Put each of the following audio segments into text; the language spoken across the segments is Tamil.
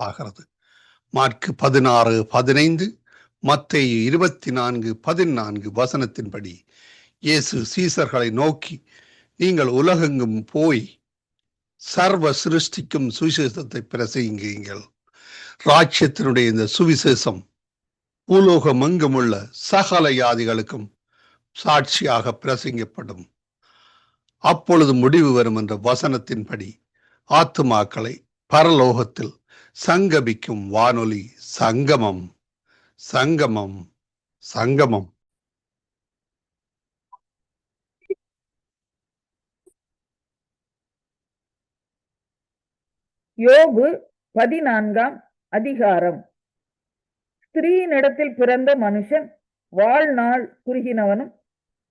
ஆகிறது. மார்க் 16:15, மத்தேயு 24:14 வசனத்தின்படி இயேசு சீசர்களை நோக்கி, நீங்கள் உலகெங்கும் போய் சர்வ சிருஷ்டிக்கும் சுவிசேஷத்தை பிரசங்கியுங்கள். ராஜ்யத்தினுடைய இந்த சுவிசேஷம் பூலோகம் எங்கும் உள்ள சகல யாதிகளுக்கும் சாட்சியாக பிரசங்கப்படும். அப்பொழுது முடிவு வரும் என்ற வசனத்தின்படி ஆத்துமாக்களை பரலோகத்தில் சங்கமிக்கும் வானொலி சங்கமம் சங்கமம் சங்கமம். யோபு 14ஆம் அதிகாரம். ஸ்திரீனிடத்தில் பிறந்த மனுஷன் வாழ்நாள் குறுகினவனும்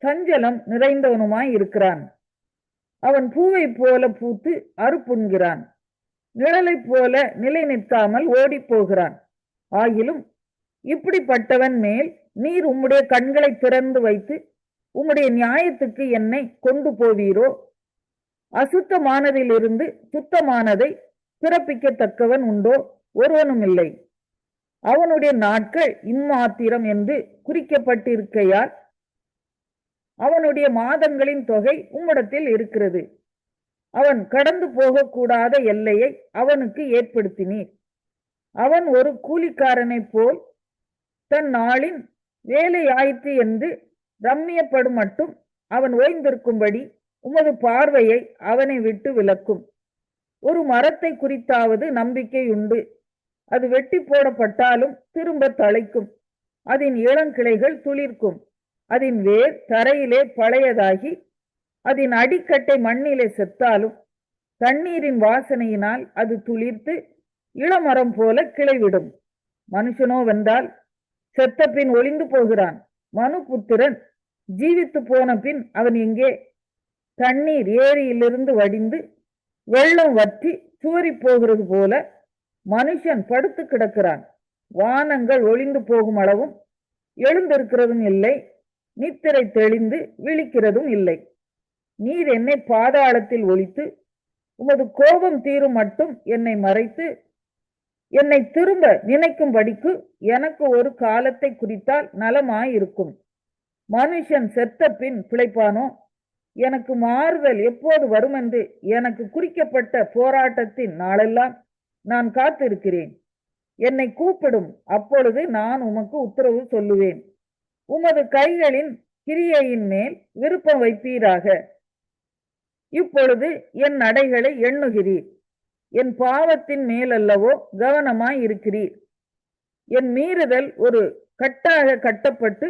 சஞ்சலம் நிறைந்தவனுமாய் இருக்கிறான். அவன் பூவை போல பூத்து அறுப்புண்கிறான், நிழலை போல நிலை நிற்காமல் ஓடி போகிறான். ஆகிலும் இப்படிப்பட்டவன் மேல் நீர் உம்முடைய கண்களை திறந்து வைத்து உம்முடைய நியாயத்துக்கு என்னை கொண்டு போவீரோ? அசுத்தமானதிலிருந்து சுத்தமானதை பிறப்பிக்கத்தக்கவன் உண்டோ? ஒருவனும் இல்லை. அவனுடைய நாட்கள் இம்மாத்திரம் என்று குறிக்கப்பட்டிருக்கையால் அவனுடைய மாதங்களின் தொகை உம்மிடத்தில் இருக்கிறது. அவன் கடந்து போகக்கூடாத எல்லையை அவனுக்கு ஏற்படுத்தினீர். அவன் ஒரு கூலிக்காரனைப் போல் தன் நாளின் வேலை ஆயிற்று என்று ரம்மியப்படும் மட்டும் அவன் ஓய்ந்திருக்கும்படி உமது பார்வையை அவனை விட்டு விலக்கும். ஒரு மரத்தை குறித்தாவது நம்பிக்கை உண்டு. அது வெட்டி போடப்பட்டாலும் திரும்ப தழைக்கும். அதன் இளங்கிளைகள் துளிர்க்கும். அதன் வேர் தரையிலே பழையதாகி அதன் அடிக்கட்டை மண்ணிலே செத்தாலும் தண்ணீரின் வாசனையினால் அது துளிர்த்து இளமரம் போல கிளைவிடும். மனுஷனோ வென்றால் செத்த பின் ஒளிந்து போகிறான். மனுபுத்திரன் ஜீவித்து போன பின் அவன் எங்கே? தண்ணீர் ஏரியிலிருந்து வடிந்து வெள்ளம் வற்றி சுவரி போகிறது போல மனுஷன் படுத்து கிடக்கிறான். வானங்கள் ஒளிந்து போகும் அளவும் எழுந்திருக்கிறதும் இல்லை, நித்திரை தெளிந்து விழிக்கிறதும் இல்லை. நீர் என்னை பாதாளத்தில் ஒளித்து உமது கோபம் தீரும் மட்டும் என்னை மறைத்து என்னை திரும்ப நினைக்கும்படிக்கு எனக்கு ஒரு காலத்தை குறித்தால் நலமாயிருக்கும். மனுஷன் செத்த பின் பிழைப்பானோ? எனக்கு மாறுதல் எப்போது வரும் என்று எனக்கு குறிக்கப்பட்ட போராட்டத்தின் நாளெல்லாம் நான் காத்திருக்கிறேன். என்னை கூப்பிடும், அப்பொழுது நான் உமக்கு உத்தரவு சொல்லுவேன். உமது கைகளின் கிரியையின் மேல் விருப்பம் வைப்பீராக. இப்பொழுது என் நடைகளை எண்ணுகிறீர். என் பாவத்தின் மேலல்லவோ கவனமாய் இருக்கிறீர். என் மீறுதல் ஒரு கட்டாக கட்டப்பட்டு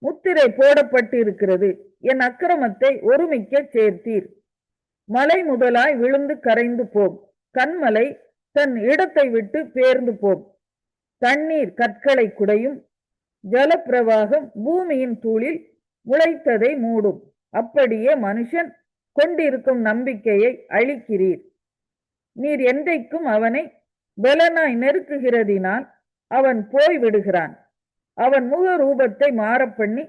முத்திரை போடப்பட்டு இருக்கிறது. என் அக்கிரமத்தை ஒருமிக்க சேர்த்தீர். மலை முதலாய் விழுந்து கரைந்து போம். கண்மலை தன் இடத்தை விட்டு பேர்ந்து போம். தண்ணீர் கற்களை குடையும். ஜலப்பிரவாகம் பூமியின் தூளில் முளைத்ததை மூடும். அப்படியே மனுஷன் கொண்டிருக்கும் நம்பிக்கையை அழிக்கிறீர். நீர் என்றைக்கும் அவனை பலனாய் நெருக்குகிறதினால் அவன் போய் விடுகிறான். அவன் முக ரூபத்தை மாறப்பண்ணி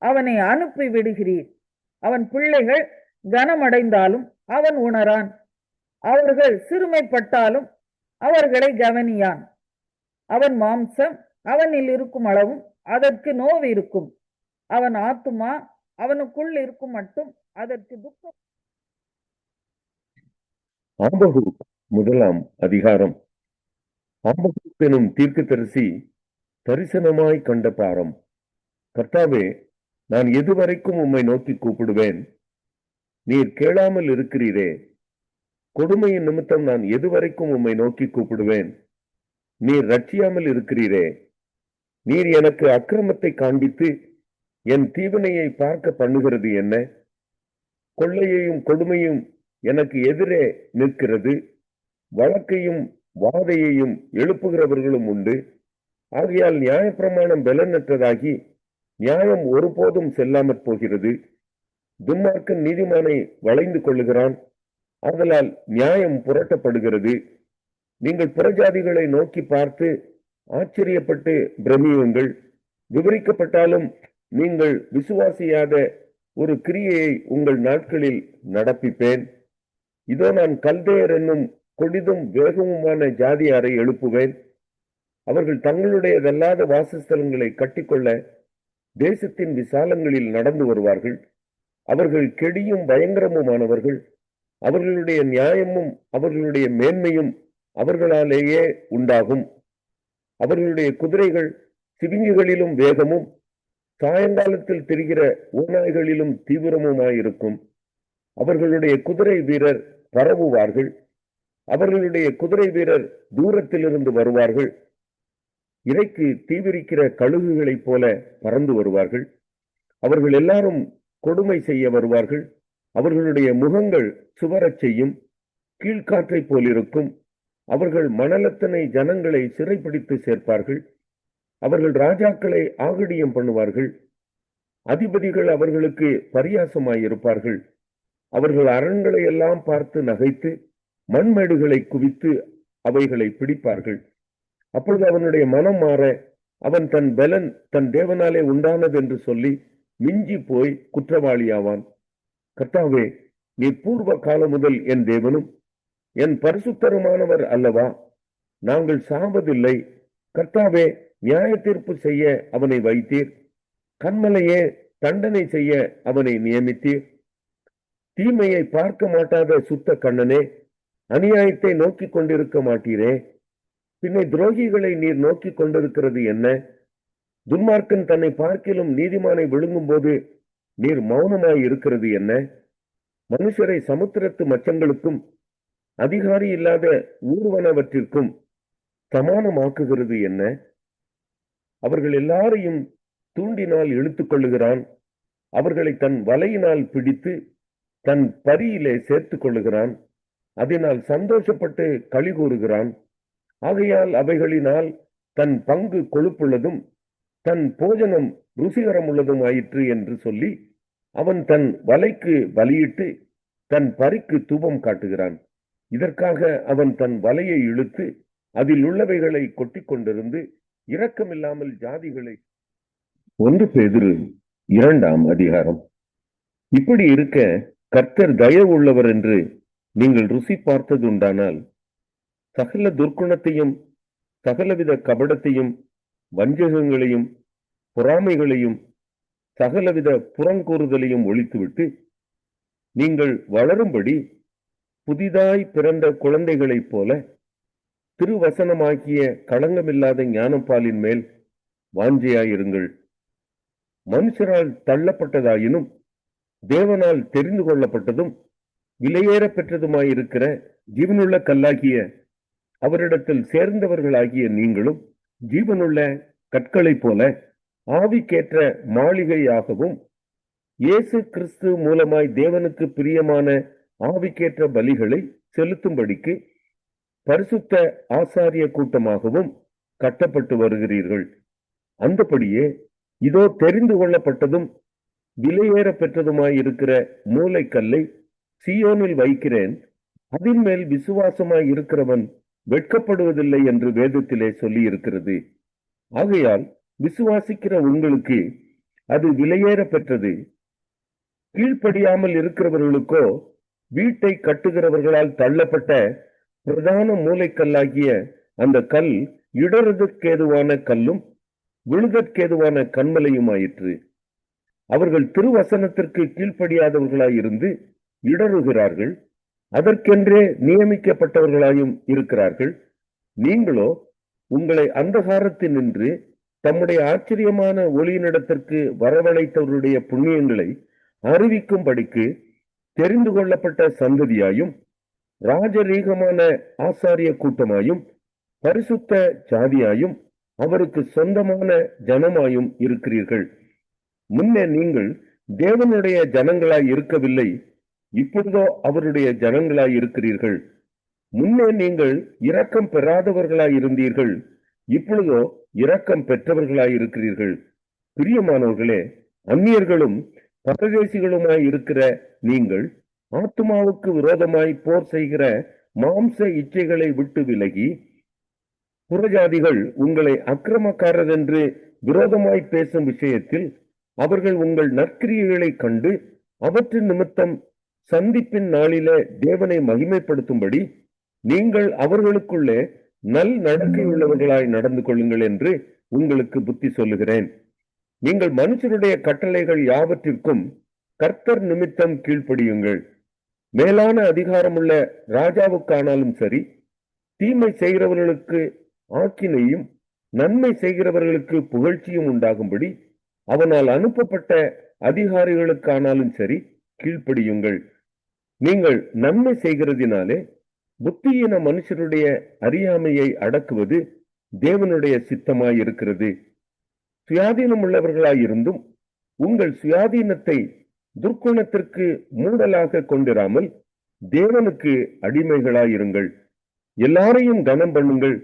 அவனை அனுப்பி விடுகிறீர். அவன் பிள்ளைகள் கனமடைந்தாலும் அவன் உணரான். அவர்கள் சிறுமைப்பட்டாலும் அவர்களை கவனியான். அவன் மாம்சம் அவனில் இருக்கும் அளவும் அதற்கு நோவு இருக்கும். அவன் ஆத்துமா அவனுக்குள் இருக்கும் மட்டும் அதற்கு துக்கம். ஆபகு 1ஆம் அதிகாரம். ஆபகு எனும் தீர்க்கதரிசி தரிசனமாய் கண்ட பாரம். கர்த்தாவே, நான் எதுவரைக்கும் உம்மை நோக்கி கூப்பிடுவேன்? நீர் கேளாமல் இருக்கிறீரே. கொடுமையின் நிமித்தம் நான் எதுவரைக்கும் உம்மை நோக்கி கூப்பிடுவேன்? நீர் ரட்சியாமல் இருக்கிறீரே. நீர் எனக்கு அக்கிரமத்தை காண்பித்து என் தீவினையை பார்க்க பண்ணுகிறது என்ன? கொள்ளையையும் கொடுமையும் எனக்கு எதிரே நிற்கிறது. வழக்கையும் வாதையையும் எழுப்புகிறவர்களும் உண்டு. ஆகையால் நியாயப்பிரமாணம் பலனற்றதாகி நியாயம் ஒருபோதும் செல்லாமற் போகிறது. துன்மார்க்கன் நீதிமானை வளைந்து கொள்ளுகிறான். ஆதலால் நியாயம் புரட்டப்படுகிறது. நீங்கள் புறஜாதிகளை நோக்கி பார்த்து ஆச்சரியப்பட்டு பிரமியுங்கள். விவரிக்கப்பட்டாலும் நீங்கள் விசுவாசியாத ஒரு கிரியையை உங்கள் நாட்களில் நடப்பிப்பேன். இதோ, நான் கல்தேயர் என்னும் கொடிதும் வேகமுமான ஜாதியாரை எழுப்புவேன். அவர்கள் தங்களுடையதல்லாத வாசஸ்தலங்களை கட்டிக்கொள்ள தேசத்தின் விசாலங்களில் நடந்து வருவார்கள். அவர்கள் கெடியும் பயங்கரமுமானவர்கள். அவர்களுடைய நியாயமும் அவர்களுடைய மேன்மையும் அவர்களாலேயே உண்டாகும். அவர்களுடைய குதிரைகள் சிவிங்கிகளிலும் வேகமும் சாயங்காலத்தில் தெரிகிற ஓநாய்களிலும் தீவிரமுமாயிருக்கும். அவர்களுடைய குதிரை வீரர் பரவுவார்கள். அவர்களுடைய குதிரை வீரர் தூரத்திலிருந்து வருவார்கள். இறைக்கு தீவிரிக்கிற கழுகுகளைப் போல பறந்து வருவார்கள். அவர்கள் எல்லாரும் கொடுமை செய்ய வருவார்கள். அவர்களுடைய முகங்கள் சுவரச் செய்யும் கீழ்காற்றை போலிருக்கும். அவர்கள் மணலத்தனை ஜனங்களை சிறைப்பிடித்து சேர்ப்பார்கள். அவர்கள் ராஜாக்களை ஆகடியம் பண்ணுவார்கள். அதிபதிகள் அவர்களுக்கு பரியாசமாயிருப்பார்கள். அவர்கள் அரண்களை எல்லாம் பார்த்து நகைத்து மண்மேடுகளை குவித்து அவைகளை பிடிப்பார்கள். அப்பொழுது அவனுடைய மனம் மாற அவன் தன் பலன் தன் தேவனாலே உண்டானது என்று சொல்லி மிஞ்சி போய் குற்றவாளியாவான். கர்த்தாவே, நீ பூர்வ காலம் முதல் என் தேவனும் என் பரிசுத்தருமானவர் அல்லவா? நாங்கள் சாவதில்லை. கர்த்தாவே, நியாய தீர்ப்பு செய்ய அவனை வைத்தீர். கண்மலையே, தண்டனை செய்ய அவனை நியமித்தீர். தீமையை பார்க்க மாட்டாத சுத்த கண்ணனே, அநியாயத்தை நோக்கி கொண்டிருக்க மாட்டீரே. பின்னை துரோகிகளை நீர் நோக்கி கொண்டிருக்கிறது என்ன? துன்மார்க்கன் தன்னை பார்க்கிலும் நீதிமானை விழுங்கும் போது நீர் மௌனமாய் இருக்கிறது என்ன? மனுஷரை சமுத்திரத்து மச்சங்களுக்கும் அதிகாரி இல்லாத ஊர்வனவற்றிற்கும் சமானமாக்குகிறது என்ன? அவர்கள் எல்லாரையும் தூண்டினால் இழுத்துக் கொள்ளுகிறான். அவர்களை தன் வலையினால் பிடித்து தன் பரியிலே சேர்த்துக் கொள்ளுகிறான். அதனால் சந்தோஷப்பட்டு களி கூறுகிறான். ஆகையால் அவைகளினால் தன் பங்கு கொழுப்புள்ளதும் தன் போஜனம் ருசிகரம் உள்ளதும் ஆயிற்று என்று சொல்லி அவன் தன் வலைக்கு பலியிட்டு தன் பரிக்கு தூபம் காட்டுகிறான். இதற்காக அவன் தன் வலையை இழுத்து அதில் உள்ளவைகளை கொட்டி கொண்டிருந்து இரக்கமில்லாமல் ஜாதிகளை. 1 பேதுரு 2ஆம் அதிகாரம். இப்படி இருக்க கர்த்தர் தயவு உள்ளவர் என்று நீங்கள் ருசி பார்த்ததுண்டானால் சகல துர்க்குணத்தையும் சகலவித கபடத்தையும் வஞ்சகங்களையும் பொறாமைகளையும் சகலவித புறங்கூறுதலையும் ஒழித்துவிட்டு நீங்கள் வளரும்படி புதிதாய் பிறந்த குழந்தைகளைப் போல திருவசனமாக்கிய களங்கமில்லாத ஞானப்பாலின் மேல் வாஞ்சையாயிருங்கள். மனுஷரால் தள்ளப்பட்டதாயினும் தேவனால் தெரிந்து கொள்ளப்பட்டதும் விலையேற பெற்றதுமாயிருக்கிற ஜீவனுள்ள கல்லாகிய அவரிடத்தில் சேர்ந்தவர்களாகிய நீங்களும் ஜீவனுள்ள கற்களைப் போல ஆவிக்கேற்ற மாளிகையாகவும் இயேசு கிறிஸ்து மூலமாய் தேவனுக்கு பிரியமான ஆவிக்கேற்ற பலிகளை செலுத்தும்படிக்கு பரிசுத்த ஆசாரிய கூட்டமாகவும் கட்டப்பட்டு வருகிறீர்கள். அந்தபடியே இதோ தெரிந்து கொள்ளப்பட்டதும் விலையேற பெற்றதுமாயிருக்கிற மூலைக்கல்லை சீயோனில் வைக்கிறேன், அதன் மேல் விசுவாசமாய் இருக்கிறவன் வெட்கப்படுவதில்லை என்று வேதத்திலே சொல்லி இருக்கிறது. ஆகையால் விசுவாசிக்கிற உங்களுக்கு அது விலையேற பெற்றது. கீழ்ப்படியாமல் இருக்கிறவர்களுக்கோ வீட்டை கட்டுகிறவர்களால் தள்ளப்பட்ட பிரதான மூலைக்கல்லாகிய அந்த கல் இடறுதற்கேதுவான கல்லும் விழுதற்கேதுவான கண்மலையுமாயிற்று. அவர்கள் திருவசனத்திற்கு கீழ்ப்படியாதவர்களாயிருந்து இடறுகிறார்கள், அதற்கென்றே நியமிக்கப்பட்டவர்களாயும் இருக்கிறார்கள். நீங்களோ உங்களை அந்தகாரத்தினின்று தம்முடைய ஆச்சரியமான ஒளியினிடத்திற்கு வரவழைத்தவருடைய புண்ணியங்களை அறிவிக்கும்படிக்கு தெரிந்து கொள்ளப்பட்ட சந்ததியாயும் ராஜரீகமான ஆசாரிய கூட்டமாயும் பரிசுத்த ஜாதியாயும் அவருக்கு சொந்தமான ஜனமாயும் இருக்கிறீர்கள். முன்னே நீங்கள் தேவனுடைய ஜனங்களாய் இருக்கவில்லை, இப்பொழுதோ அவருடைய ஜனங்களாய் இருக்கிறீர்கள். முன்னே நீங்கள் இரக்கம் பெறாதவர்களாய் இருந்தீர்கள், இப்பொழுதோ இரக்கம் பெற்றவர்களாய் இருக்கிறீர்கள். பிரியமானவர்களே, அந்நியர்களும் பரதேசிகளுமாய் இருக்கிற நீங்கள் ஆத்துமாவுக்கு விரோதமாய் போர் செய்கிற மாம்ச இச்சைகளை விட்டு விலகி, புறஜாதிகள் உங்களை அக்கிரமக்காரர் என்று விரோதமாய் பேசும் விஷயத்தில் அவர்கள் உங்கள் நற்கிரியைகளை கண்டு அவற்றின் நிமித்தம் சந்திப்பின் நாளிலே தேவனை மகிமைப்படுத்தும்படி நீங்கள் அவர்களுக்குள்ளே நல் நடக்கை உள்ளவர்களாய் நடந்து கொள்ளுங்கள் என்று உங்களுக்கு புத்தி சொல்லுகிறேன். நீங்கள் மனுஷருடைய கட்டளைகள் யாவற்றிற்கும் கர்த்தர் நிமித்தம் கீழ்ப்படியுங்கள். மேலான அதிகாரமுள்ள ராஜாவுக்கானாலும் சரி, தீமை செய்கிறவர்களுக்கு ஆக்கினையும் நன்மை செய்கிறவர்களுக்கு புகழ்ச்சியும் உண்டாகும்படி அவனால் அனுப்பப்பட்ட அதிகாரிகளுக்கானாலும் சரி கீழ்ப்படியுங்கள். நீங்கள் நன்மை செய்கிறதினாலே புத்தியீன மனுஷருடைய அறியாமையை அடக்குவது தேவனுடைய சித்தமாயிருக்கிறது. சுயாதீனம் உள்ளவர்களாயிருந்தும் உங்கள் சுயாதீனத்தை துர்க்குணத்திற்கு மூடலாக கொண்டிராமல் தேவனுக்கு அடிமைகளாயிருங்கள். எல்லாரையும் கனம் பண்ணுங்கள்.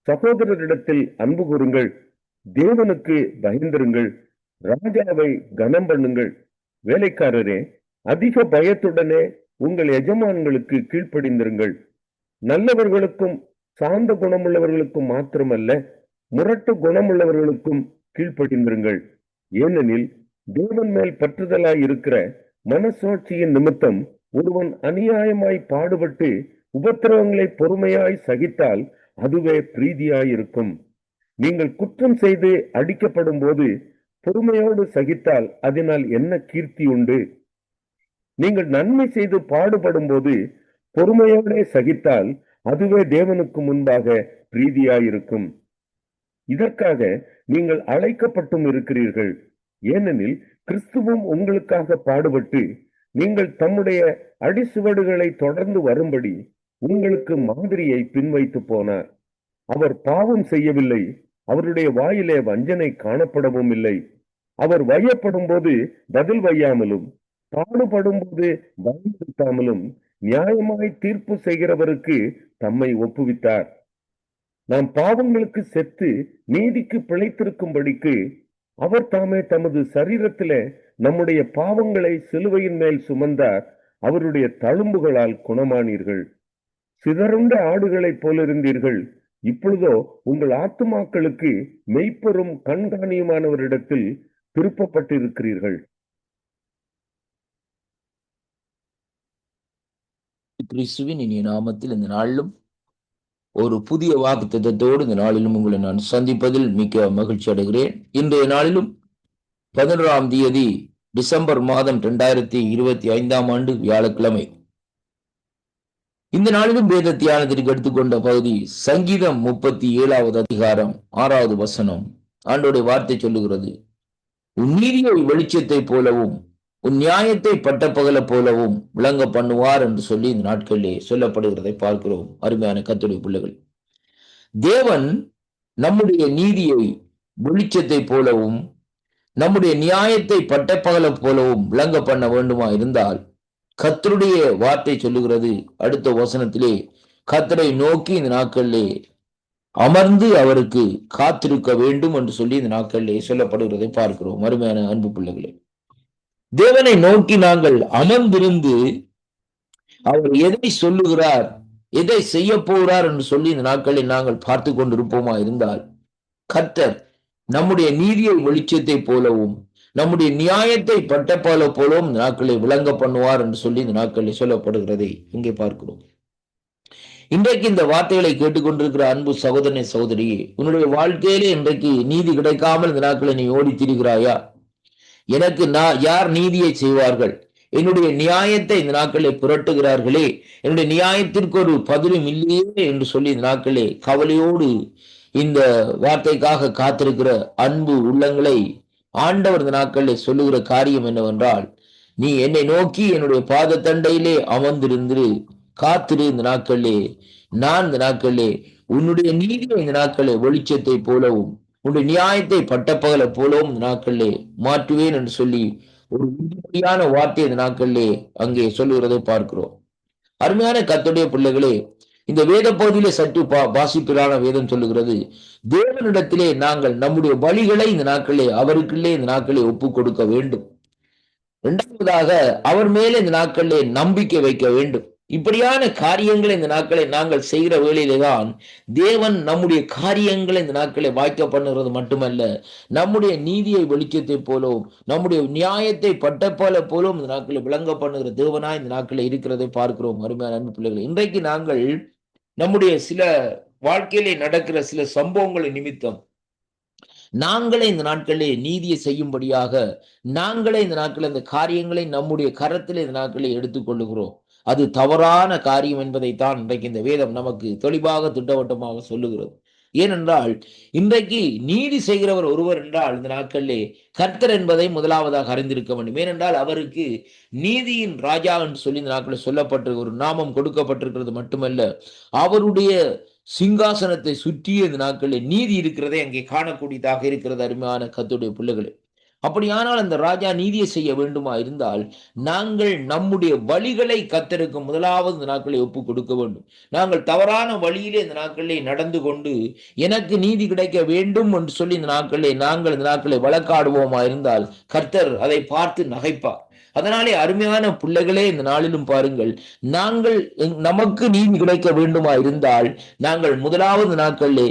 சகோதரரிடத்தில் அன்பு கூறுங்கள். தேவனுக்கு பயந்திருங்கள். ராஜாவை கனம் பண்ணுங்கள். வேலைக்காரரே, அதிக பயத்துடனே உங்கள் எஜமான்களுக்கு கீழ்ப்படிந்திருங்கள். நல்லவர்களுக்கும் சாந்த குணமுள்ளவர்களுக்கும் மாத்திரமல்ல, முரட்டு குணமுள்ளவர்களுக்கும் கீழ்ப்படிந்திருங்கள். ஏனெனில் தேவன் மேல் பற்றுதலாய் இருக்கிற மனசாட்சியின் நிமித்தம் ஒருவன் அநியாயமாய் பாடுபட்டு உபத்திரவங்களை பொறுமையாய் சகித்தால் அதுவே பிரீதியாயிருக்கும். நீங்கள் குற்றம் செய்து அடிக்கப்படும் போது பொறுமையோடு சகித்தால் அதனால் என்ன கீர்த்தி உண்டு? நீங்கள் நன்மை செய்து பாடுபடும் போது பொறுமையோடே சகித்தால் அதுவே தேவனுக்கு முன்பாக பிரீதியாயிருக்கும். இதற்காக நீங்கள் அழைக்கப்பட்டும் இருக்கிறீர்கள். ஏனெனில் கிறிஸ்துவும் உங்களுக்காக பாடுபட்டு நீங்கள் தம்முடைய அடிசுவடுகளை தொடர்ந்து வரும்படி உங்களுக்கு மாதிரியை பின்வைத்து போனார். அவர் பாவம் செய்யவில்லை. அவருடைய வாயிலே வஞ்சனை காணப்படவும் இல்லை. அவர் வையப்படும் போது பதில் வையாமலும் பாடுபடும் போது பயன்படுத்தாமலும் நியாயமாய் தீர்ப்பு செய்கிறவருக்கு தம்மை ஒப்புவித்தார். நாம் பாவங்களுக்கு செத்து நீதிக்கு பிழைத்திருக்கும்படிக்கு அவர் தாமே தமது சரீரத்திலே நம்முடைய பாவங்களை சிலுவையின் மேல் சுமந்தார். அவருடைய தழும்புகளால் குணமானீர்கள். சிதறுண்ட ஆடுகளைப் போலிருந்தீர்கள். இப்பொழுதோ உங்கள் ஆத்துமாக்களுக்கு மெய்ப்பெரும் கண்காணியுமானவரிடத்தில் திருப்பப்பட்டிருக்கிறீர்கள். கிறிஸ்துவின் இனிய நாமத்தில் இந்த நாளிலும் ஒரு புதிய வாக்குத்தத்தத்தோடு இந்த நாளிலும் உங்களை நான் சந்திப்பதில் மிக்க மகிழ்ச்சி அடைகிறேன். இன்றைய நாளிலும் 11ஆம் தேதி டிசம்பர் மாதம் 2025ஆம் ஆண்டு வியாழக்கிழமை. இந்த நாளிலும் வேத தியானத்திற்கு எடுத்துக்கொண்ட பகுதி சங்கீதம் 37வது அதிகாரம் 6வது வசனம். ஆண்டோடைய வார்த்தை சொல்லுகிறது, உன் நீதியை வெளிச்சத்தை போலவும் உன் நியாயத்தை பட்டப்பகல போலவும் விளங்க பண்ணுவார் என்று சொல்லி இந்த நாட்களிலே சொல்லப்படுகிறதை பார்க்கிறோம். அருமையான கர்த்தருடைய பிள்ளைகள், தேவன் நம்முடைய நீதியை வெளிச்சத்தை போலவும் நம்முடைய நியாயத்தை பட்டப்பகல போலவும் விளங்க பண்ண வேண்டுமா இருந்தால் கர்த்தருடைய வார்த்தை சொல்லுகிறது அடுத்த வசனத்திலே, கர்த்தரை நோக்கி இந்த நாட்களிலே அமர்ந்து அவருக்கு காத்திருக்க வேண்டும் என்று சொல்லி இந்த நாட்களிலே சொல்லப்படுகிறதை பார்க்கிறோம். அருமையான அன்பு பிள்ளைகளே, தேவனை நோக்கி நாங்கள் அமர்ந்திருந்து அவர் எதை சொல்லுகிறார், எதை செய்ய போகிறார் என்று சொல்லி இந்த நாட்களில் நாங்கள் பார்த்து கொண்டிருப்போமா இருந்தால் கர்த்தர் நம்முடைய நீதியை வெளிச்சத்தை போலவும் நம்முடைய நியாயத்தை பட்டப்பால போலவும் இந்த நாட்களை விளங்க பண்ணுவார் என்று சொல்லி இந்த நாட்களில் சொல்லப்படுகிறதை இங்கே பார்க்கிறோம். இன்றைக்கு இந்த வார்த்தைகளை கேட்டுக்கொண்டிருக்கிற அன்பு சகோதரனே சகோதரியே, உன்னுடைய வாழ்க்கையிலே இன்றைக்கு நீதி கிடைக்காமல் இந்த நாட்களை நீ ஓடி திரிகிறாயா? எனக்கு யார் நீதியை செய்வார்கள்? என்னுடைய நியாயத்தை இந்த நாட்களை புரட்டுகிறார்களே, என்னுடைய நியாயத்திற்கு ஒரு பதிலும் இல்லையே என்று சொல்லி இந்த நாட்களே கவலையோடு இந்த வார்த்தைக்காக காத்திருக்கிற அன்பு உள்ளங்களை ஆண்டவர் இந்த நாட்களில் சொல்லுகிற காரியம் என்னவென்றால், நீ என்னை நோக்கி என்னுடைய பாதத்தண்டையிலே அமர்ந்திருந்து காத்திரு. இந்த நாட்களிலே நான் இந்த நாட்களிலே உன்னுடைய நீதியை இந்த நாட்களிலே வெளிச்சத்தை போலவும் உன்னுடைய நியாயத்தை பட்டப்பகல போலவும் இந்த நாட்களிலே மாற்றுவேன் என்று சொல்லி ஒரு உறுதியான வார்த்தை இந்த நாட்களிலே அங்கே சொல்லுகிறதை பார்க்கிறோம். அருமையான கர்த்தருடைய பிள்ளைகளே, இந்த வேத பகுதியிலே சற்று வாசிப்பிலான வேதம் சொல்லுகிறது, தேவனிடத்திலே நாங்கள் நம்முடைய வழிகளை இந்த நாட்களே அவருக்குள்ளே இந்த நாட்களை ஒப்பு கொடுக்க வேண்டும். இரண்டாவதாக அவர் மேலே இந்த நாட்களிலே நம்பிக்கை வைக்க வேண்டும். இப்படியான காரியங்களை இந்த நாட்களை நாங்கள் செய்கிற வேளையிலே தான் தேவன் நம்முடைய காரியங்களை இந்த நாட்களை வாய்க்க பண்ணுகிறது மட்டுமல்ல, நம்முடைய நீதியை வெளிச்சத்தை போலவும் நம்முடைய நியாயத்தை பட்டப்போல போலவும் இந்த நாட்களை விளங்க பண்ணுகிற தேவனாய் இந்த நாட்களை இருக்கிறதை பார்க்கிறோம். அருமையான அன்பு பிள்ளைகளை, இன்றைக்கு நாங்கள் நம்முடைய சில வாழ்க்கையிலே நடக்கிற சில சம்பவங்களின் நிமித்தம் நாங்களே இந்த நாட்களிலே நீதியை செய்யும்படியாக நாங்களே இந்த நாட்களில் அந்த காரியங்களை நம்முடைய கரத்திலே இந்த நாட்களை எடுத்துக்கொள்ளுகிறோம். அது தவறான காரியம் என்பதைத்தான் இன்றைக்கு இந்த வேதம் நமக்கு தெளிவாக திட்டவட்டமாக சொல்லுகிறது. ஏனென்றால் இன்றைக்கு நீதி செய்கிறவர் ஒருவர் என்றால் இந்த நாட்களிலே கர்த்தர் என்பதை முதலாவதாக அறிந்திருக்க வேண்டும். ஏனென்றால் அவருக்கு நீதியின் ராஜா என்று சொல்லி இந்த நாட்களில் சொல்லப்பட்டு ஒரு நாமம் கொடுக்கப்பட்டிருக்கிறது மட்டுமல்ல, அவருடைய சிங்காசனத்தை சுற்றிய இந்த நாட்களில் நீதி இருக்கிறதை அங்கே காணக்கூடியதாக இருக்கிறது. அருமையான கர்த்தருடைய பிள்ளைகளே, அப்படியானால் அந்த ராஜா நீதியை செய்ய வேண்டுமா இருந்தால் நாங்கள் நம்முடைய வழிகளை கர்த்தருக்கு முதலாவது இந்த நாட்களை ஒப்பு கொடுக்க வேண்டும். நாங்கள் தவறான வழியிலே இந்த நாட்களிலே நடந்து கொண்டு எனக்கு நீதி கிடைக்க வேண்டும் என்று சொல்லி இந்த நாட்களிலே நாங்கள் இந்த நாட்களை வழக்காடுவோமா இருந்தால் கர்த்தர் அதை பார்த்து நகைப்பார். அதனாலே அருமையான பிள்ளைகளே, இந்த நாளிலும் பாருங்கள், நாங்கள் நமக்கு நீதி கிடைக்க வேண்டுமா இருந்தால் நாங்கள் முதலாவது நாட்களிலே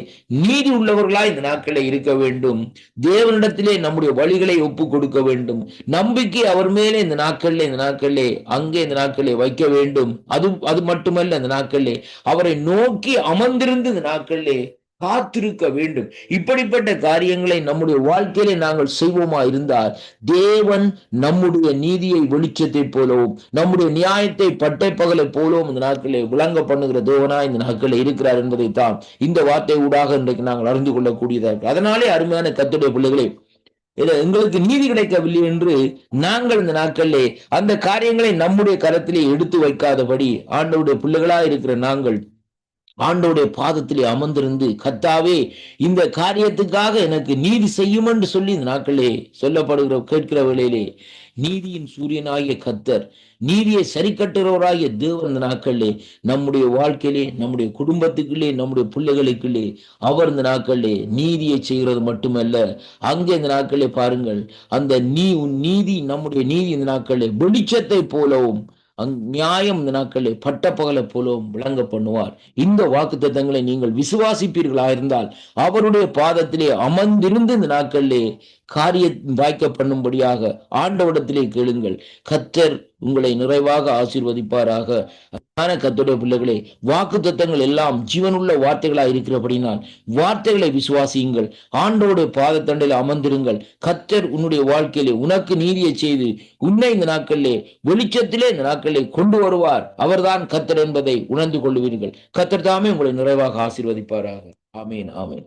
நீதி உள்ளவர்களாய் இந்த நாட்களிலே இருக்க வேண்டும். தேவனிடத்திலே நம்முடைய வழிகளை ஒப்பு கொடுக்க வேண்டும். நம்பிக்கை அவர் மேலே இந்த நாட்களிலே அங்கே இந்த நாட்களிலே வைக்க வேண்டும். அது மட்டுமல்ல, இந்த நாட்களிலே அவரை நோக்கி அமர்ந்திருந்து இந்த நாட்களிலே காத்திருக்க வேண்டும். இப்படிப்பட்ட காரியங்களை நம்முடைய வாழ்க்கையிலே நாங்கள் செய்வோமா இருந்தால் தேவன் நம்முடைய நீதியை வெளிச்சத்தை போலவும் நம்முடைய நியாயத்தை பட்டை பகலை போலவும் இந்த நாட்களிலே விளங்க பண்ணுகிற தேவனா இந்த நாட்களில் இருக்கிறார் என்பதைத்தான் இந்த வார்த்தை ஊடாக இன்றைக்கு நாங்கள் அறிந்து கொள்ளக்கூடியதாக இருக்கு. அதனாலே அருமையான கர்த்தருடைய பிள்ளைகளே, எங்களுக்கு நீதி கிடைக்கவில்லை என்று நாங்கள் இந்த நாட்களிலே அந்த காரியங்களை நம்முடைய கரத்திலே எடுத்து வைக்காதபடி ஆண்டவருடைய பிள்ளைகளா இருக்கிற நாங்கள் ஆண்டவருடைய பாதத்திலே அமர்ந்திருந்து கர்த்தாவே இந்த காரியத்துக்காக எனக்கு நீதி செய்யும் என்று சொல்லி இந்த நாட்களே சொல்லப்படுகிற கேட்கிற வேளையிலே நீதியின் சூரியனாகிய கர்த்தர், நீதியை சரி கட்டுகிறவராகிய தேவன் இந்த நாட்களிலே நம்முடைய வாழ்க்கையிலே நம்முடைய குடும்பத்துக்குள்ளே நம்முடைய பிள்ளைகளுக்குள்ளே அவர் இந்த நாட்களிலே நீதியை செய்கிறது மட்டுமல்ல, அங்கே இந்த நாட்களிலே பாருங்கள் அந்த நீதி நம்முடைய நீதி இந்த நாட்களிலே வெளிச்சத்தை போலவும் நியாயம் இந்த நாட்களை பட்ட பகலை போலவும் விளங்க பண்ணுவார். இந்த வாக்குத்தத்தங்களை நீங்கள் விசுவாசிப்பீர்களா இருந்தால் அவருடைய பாதத்திலே அமர்ந்திருந்து இந்த நாட்களிலே காரியம் வாய்க்க பண்ணும்படியாக ஆண்டவரிடத்திலே கேளுங்கள். கர்த்தர் உங்களை நிறைவாக ஆசீர்வதிப்பாராக. கர்த்தருடைய பிள்ளைகளே, வாக்குத்தத்தங்கள் எல்லாம் ஜீவனுள்ள வார்த்தைகளாக இருக்கிறபடினால் வார்த்தைகளை விசுவாசியுங்கள். ஆண்டவருடைய பாதத்தண்டையில் அமர்ந்திருங்கள். கர்த்தர் உன்னுடைய வாழ்க்கையிலே உனக்கு நீதியை செய்து உன்னை இந்த நாட்களிலே வெளிச்சத்திலே இந்த நாட்களிலே கொண்டு வருவார். அவர்தான் கர்த்தர் என்பதை உணர்ந்து கொள்வீர்கள். கர்த்தர் தாமே உங்களை நிறைவாக ஆசீர்வதிப்பாராக. ஆமேன், ஆமேன்.